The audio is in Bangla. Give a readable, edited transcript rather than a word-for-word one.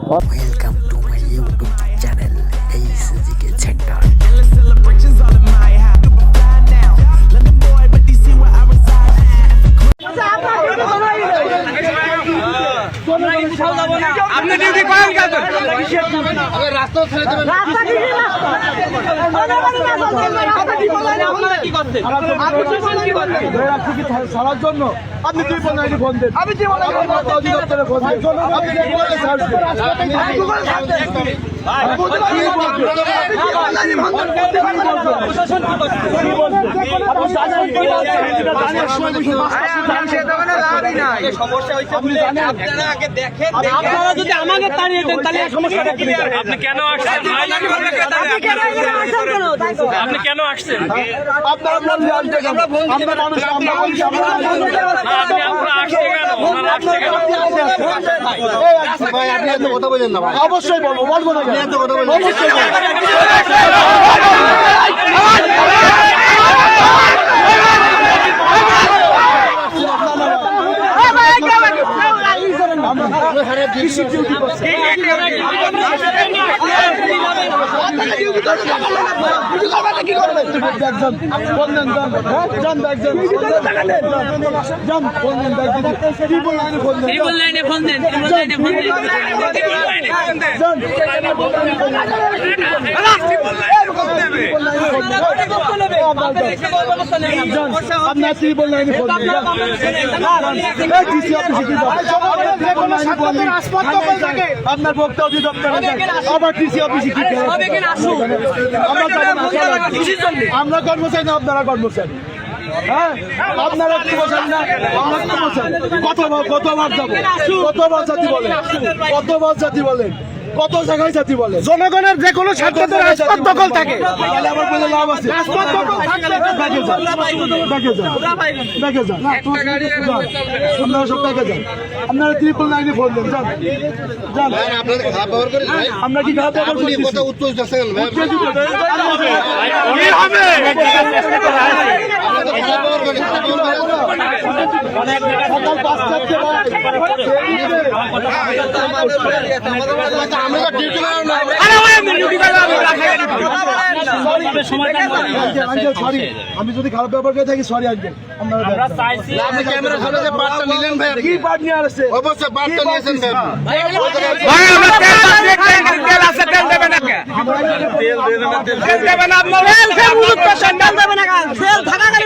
Welcome to my YouTube channel, ACGK Center. আপনি ডিউটি করেন কেন? রাস্তা ছেড়ে দেবেন। আপনারা কি করছেন? সারার জন্য আপনি তুই বললেন ফোন দেন। আমি কি বললাম অধিদপ্তরে ফোন দেন। আপনি যে বলে ছাড়ছেন। আপনারা যদি আমাকে তাড়িয়ে দেন তাহলে সমস্যাটা কি? আপনি কেন আসছেন? আপনি কেন আসছেন? আপনারা বললে আসবে কেন? আমরা মানুষ আমরা বলছি আমরা ভাই আপনি এত কথা বলেন না ভাই। অবশ্যই বলবো বলবো না কেন? এত কথা বলেন না। অবশ্যই বলবো। আপনার বক্তা অধিদপ্তরে আবার টিসি অফিসে কি আমরা কর্মচারী না আপনারা কর্মচারী। হ্যাঁ আপনারা কি বলছেন না আমরা কি বলছেন? কতবার যাবো কতবার জাতি বলেন কতবার জাতি বলেন কত জায়গায় জাতি বলে জনগণের যে কোনো স্বার্থে রাজপথ দখল থাকে তাহলে আবার বলে লাভ আছে রাজপথ দখল থাকলে দেখে যান আপনারা সব দেখে যান আপনারা 999 ফোন দেন যান যান আপনাদের খারাপ ব্যবহার করেন ভাই। আমরা কি খারাপ ব্যবহার আপনি করতেছি? কথা উত্তেজিত আছেন ভাই। উত্তেজিত? আপনাদের খারাপ ব্যবহার করেন, খারাপ ব্যবহার করেন। সকাল 5টার আমরা তো ডিউটি করেন না। সরি আমি যদি খারাপ ব্যবহার করে থাকি সরি আসবেন আপনি ক্যামেরার সামনে যে পার্টটা নিলেন ভাই আর কি কি? পাঠ নিয়ে আসছে অবশ্যই পার্টটা নিয়েছেন ভাই। ভাই আমরা তেল আছে, তেল দেবেন না কে? তেল দেবেন না আপনারা? তেল দেবেন না কেন? তেল থাকা গেলে